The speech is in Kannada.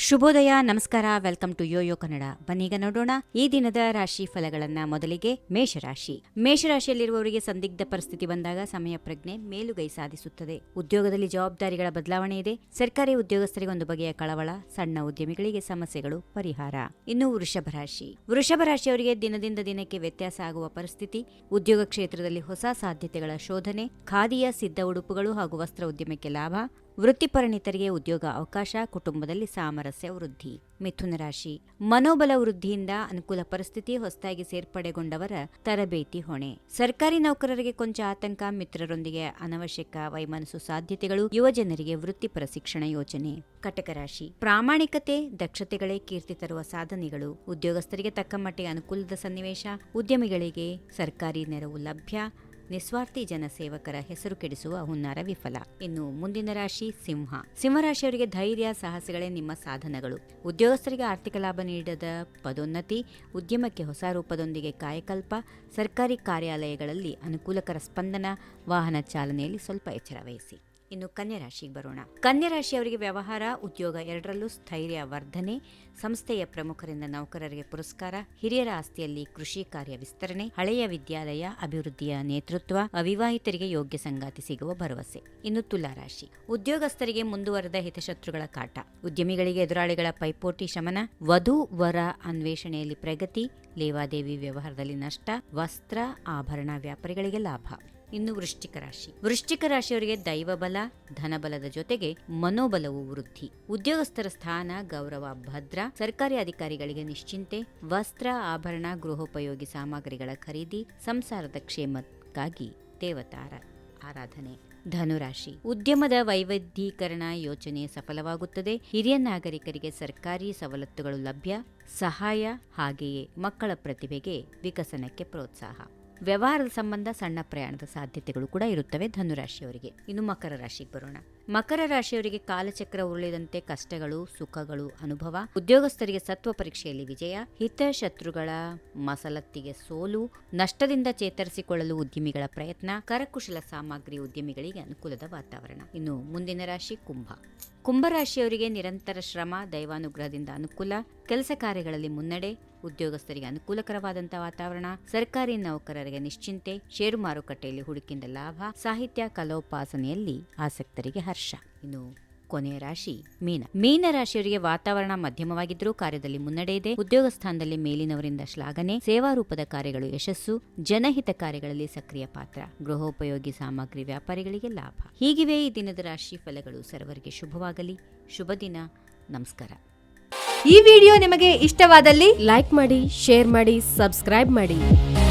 ಶುಭೋದಯ, ನಮಸ್ಕಾರ. Welcome to YoYo Kannada. ಬನ್ನೀಗ ನೋಡೋಣ ಈ ದಿನದ ರಾಶಿ ಫಲಗಳನ್ನ. ಮೊದಲಿಗೆ ಮೇಷರಾಶಿ. ಮೇಷರಾಶಿಯಲ್ಲಿರುವವರಿಗೆ ಸಂದಿಗ್ಧ ಪರಿಸ್ಥಿತಿ ಬಂದಾಗ ಸಮಯ ಪ್ರಜ್ಞೆ ಮೇಲುಗೈ ಸಾಧಿಸುತ್ತದೆ. ಉದ್ಯೋಗದಲ್ಲಿ ಜವಾಬ್ದಾರಿಗಳ ಬದಲಾವಣೆ ಇದೆ. ಸರ್ಕಾರಿ ಉದ್ಯೋಗಸ್ಥರಿಗೆ ಒಂದು ಬಗೆಯ ಕಳವಳ, ಸಣ್ಣ ಉದ್ಯಮಿಗಳಿಗೆ ಸಮಸ್ಯೆಗಳು ಪರಿಹಾರ. ಇನ್ನು ವೃಷಭ ರಾಶಿ. ವೃಷಭ ರಾಶಿಯವರಿಗೆ ದಿನದಿಂದ ದಿನಕ್ಕೆ ವ್ಯತ್ಯಾಸ ಆಗುವ ಪರಿಸ್ಥಿತಿ. ಉದ್ಯೋಗ ಕ್ಷೇತ್ರದಲ್ಲಿ ಹೊಸ ಸಾಧ್ಯತೆಗಳ ಶೋಧನೆ. ಖಾದಿಯ ಸಿದ್ಧ ಉಡುಪುಗಳು ಹಾಗೂ ವಸ್ತ್ರ ಉದ್ಯಮಕ್ಕೆ ಲಾಭ. ವೃತ್ತಿಪರಿಣಿತರಿಗೆ ಉದ್ಯೋಗ ಅವಕಾಶ. ಕುಟುಂಬದಲ್ಲಿ ಸಾಮರಸ್ಯ ವೃದ್ಧಿ. ಮಿಥುನ ರಾಶಿ. ಮನೋಬಲ ವೃದ್ಧಿಯಿಂದ ಅನುಕೂಲ ಪರಿಸ್ಥಿತಿ. ಹೊಸದಾಗಿ ಸೇರ್ಪಡೆಗೊಂಡವರ ತರಬೇತಿ ಹೊಣೆ. ಸರ್ಕಾರಿ ನೌಕರರಿಗೆ ಕೊಂಚ ಆತಂಕ. ಮಿತ್ರರೊಂದಿಗೆ ಅನವಶ್ಯಕ ವೈಮನಸ್ಸು ಸಾಧ್ಯತೆಗಳು. ಯುವಜನರಿಗೆ ವೃತ್ತಿಪರ ಶಿಕ್ಷಣ ಯೋಜನೆ. ಕಟಕ ರಾಶಿ. ಪ್ರಾಮಾಣಿಕತೆ, ದಕ್ಷತೆಗಳೇ ಕೀರ್ತಿ ತರುವ ಸಾಧನೆಗಳು. ಉದ್ಯೋಗಸ್ಥರಿಗೆ ತಕ್ಕ ಮಟ್ಟಿಗೆ ಅನುಕೂಲದ ಸನ್ನಿವೇಶ. ಉದ್ಯಮಿಗಳಿಗೆ ಸರ್ಕಾರಿ ನೆರವು ಲಭ್ಯ. ನಿಸ್ವಾರ್ಥಿ ಜನಸೇವಕರ ಹೆಸರು ಕೆಡಿಸುವ ಹುನ್ನಾರ ವಿಫಲ. ಇನ್ನು ಮುಂದಿನ ರಾಶಿ ಸಿಂಹ. ಸಿಂಹರಾಶಿಯವರಿಗೆ ಧೈರ್ಯ, ಸಾಹಸಗಳೇ ನಿಮ್ಮ ಸಾಧನಗಳು. ಉದ್ಯೋಗಸ್ಥರಿಗೆ ಆರ್ಥಿಕ ಲಾಭ ನೀಡದ ಪದೋನ್ನತಿ. ಉದ್ಯಮಕ್ಕೆ ಹೊಸ ರೂಪದೊಂದಿಗೆ ಕಾಯಕಲ್ಪ. ಸರ್ಕಾರಿ ಕಾರ್ಯಾಲಯಗಳಲ್ಲಿ ಅನುಕೂಲಕರ ಸ್ಪಂದನ. ವಾಹನ ಚಾಲನೆಯಲ್ಲಿ ಸ್ವಲ್ಪ ಎಚ್ಚರ ವಹಿಸಿ. ಇನ್ನು ಕನ್ಯಾ ರಾಶಿಗೆ ಬರೋಣ. ಕನ್ಯಾ ರಾಶಿಯವರಿಗೆ ವ್ಯವಹಾರ, ಉದ್ಯೋಗ ಎರಡರಲ್ಲೂ ಸ್ಥೈರ್ಯ ವರ್ಧನೆ. ಸಂಸ್ಥೆಯ ಪ್ರಮುಖರಿಂದ ನೌಕರರಿಗೆ ಪುರಸ್ಕಾರ. ಹಿರಿಯರ ಆಸ್ತಿಯಲ್ಲಿ ಕೃಷಿ ಕಾರ್ಯ ವಿಸ್ತರಣೆ. ಹಳೆಯ ವಿದ್ಯಾಲಯ ಅಭಿವೃದ್ಧಿಯ ನೇತೃತ್ವ. ಅವಿವಾಹಿತರಿಗೆ ಯೋಗ್ಯ ಸಂಗಾತಿ ಸಿಗುವ ಭರವಸೆ. ಇನ್ನು ತುಲಾ ರಾಶಿ. ಉದ್ಯೋಗಸ್ಥರಿಗೆ ಮುಂದುವರೆದ ಹಿತಶತ್ರುಗಳ ಕಾಟ. ಉದ್ಯಮಿಗಳಿಗೆ ಎದುರಾಳಿಗಳ ಪೈಪೋಟಿ ಶಮನ. ವಧು ವರ ಅನ್ವೇಷಣೆಯಲ್ಲಿ ಪ್ರಗತಿ. ಲೇವಾದೇವಿ ವ್ಯವಹಾರದಲ್ಲಿ ನಷ್ಟ. ವಸ್ತ್ರ ಆಭರಣ ವ್ಯಾಪಾರಿಗಳಿಗೆ ಲಾಭ. ಇನ್ನು ವೃಶ್ಚಿಕ ರಾಶಿ. ವೃಶ್ಚಿಕ ರಾಶಿಯವರಿಗೆ ದೈವಬಲ, ಧನಬಲದ ಜೊತೆಗೆ ಮನೋಬಲವು ವೃದ್ಧಿ. ಉದ್ಯೋಗಸ್ಥರ ಸ್ಥಾನ, ಗೌರವ ಭದ್ರ. ಸರ್ಕಾರಿ ಅಧಿಕಾರಿಗಳಿಗೆ ನಿಶ್ಚಿಂತೆ. ವಸ್ತ್ರ ಆಭರಣ ಗೃಹೋಪಯೋಗಿ ಸಾಮಗ್ರಿಗಳ ಖರೀದಿ. ಸಂಸಾರದ ಕ್ಷೇಮಕ್ಕಾಗಿ ದೇವತಾರ ಆರಾಧನೆ. ಧನುರಾಶಿ. ಉದ್ಯಮದ ವೈವಿಧ್ಯೀಕರಣ ಯೋಜನೆ ಸಫಲವಾಗುತ್ತದೆ. ಹಿರಿಯ ನಾಗರಿಕರಿಗೆ ಸರ್ಕಾರಿ ಸವಲತ್ತುಗಳು ಲಭ್ಯ. ಸಹಾಯ. ಹಾಗೆಯೇ ಮಕ್ಕಳ ಪ್ರತಿಭೆಗೆ ವಿಕಸನಕ್ಕೆ ಪ್ರೋತ್ಸಾಹ. ವ್ಯವಹಾರದ ಸಂಬಂಧ ಸಣ್ಣ ಪ್ರಯಾಣದ ಸಾಧ್ಯತೆಗಳು ಕೂಡ ಇರುತ್ತವೆ ಧನುರಾಶಿಯವರಿಗೆ. ಇನ್ನು ಮಕರ ರಾಶಿಗೆ ಬರೋಣ. ಮಕರ ರಾಶಿಯವರಿಗೆ ಕಾಲಚಕ್ರ ಉರುಳಿದಂತೆ ಕಷ್ಟಗಳು, ಸುಖಗಳು ಅನುಭವ. ಉದ್ಯೋಗಸ್ಥರಿಗೆ ಸತ್ವ ಪರೀಕ್ಷೆಯಲ್ಲಿ ವಿಜಯ. ಹಿತಶತ್ರುಗಳ ಮಸಲತ್ತಿಗೆ ಸೋಲು. ನಷ್ಟದಿಂದ ಚೇತರಿಸಿಕೊಳ್ಳಲು ಉದ್ಯಮಿಗಳ ಪ್ರಯತ್ನ. ಕರಕುಶಲ ಸಾಮಗ್ರಿ ಉದ್ಯಮಿಗಳಿಗೆ ಅನುಕೂಲದ ವಾತಾವರಣ. ಇನ್ನು ಮುಂದಿನ ರಾಶಿ ಕುಂಭ. ಕುಂಭರಾಶಿಯವರಿಗೆ ನಿರಂತರ ಶ್ರಮ, ದೈವಾನುಗ್ರಹದಿಂದ ಅನುಕೂಲ. ಕೆಲಸ ಕಾರ್ಯಗಳಲ್ಲಿ ಮುನ್ನಡೆ. ಉದ್ಯೋಗಸ್ಥರಿಗೆ ಅನುಕೂಲಕರವಾದಂತಹ ವಾತಾವರಣ. ಸರ್ಕಾರಿ ನೌಕರರಿಗೆ ನಿಶ್ಚಿಂತೆ. ಷೇರು ಮಾರುಕಟ್ಟೆಯಲ್ಲಿ ಹೂಡಿಕೆಯಿಂದ ಲಾಭ. ಸಾಹಿತ್ಯ ಕಲೋಪಾಸನೆಯಲ್ಲಿ ಆಸಕ್ತರಿಗೆ ಹರ್ಷ. ಇನ್ನು ಕೊನೆಯ ರಾಶಿ ಮೀನ. ಮೀನ ರಾಶಿಯವರಿಗೆ ವಾತಾವರಣ ಮಧ್ಯಮವಾಗಿದ್ದರೂ ಕಾರ್ಯದಲ್ಲಿ ಮುನ್ನಡೆ ಇದೆ. ಉದ್ಯೋಗ ಸ್ಥಾನದಲ್ಲಿ ಮೇಲಿನವರಿಂದ ಶ್ಲಾಘನೆ. ಸೇವಾ ರೂಪದ ಕಾರ್ಯಗಳು ಯಶಸ್ಸು. ಜನಹಿತ ಕಾರ್ಯಗಳಲ್ಲಿ ಸಕ್ರಿಯ ಪಾತ್ರ. ಗೃಹೋಪಯೋಗಿ ಸಾಮಗ್ರಿ ವ್ಯಾಪಾರಿಗಳಿಗೆ ಲಾಭ. ಹೀಗಿವೆ ಈ ದಿನದ ರಾಶಿ ಫಲಗಳು. ಸರ್ವರಿಗೆ ಶುಭವಾಗಲಿ. ಶುಭ ದಿನ. ನಮಸ್ಕಾರ. ಈ ವಿಡಿಯೋ ನಿಮಗೆ ಇಷ್ಟವಾದಲ್ಲಿ ಲೈಕ್ ಮಾಡಿ, ಶೇರ್ ಮಾಡಿ, ಸಬ್ಸ್ಕ್ರೈಬ್ ಮಾಡಿ.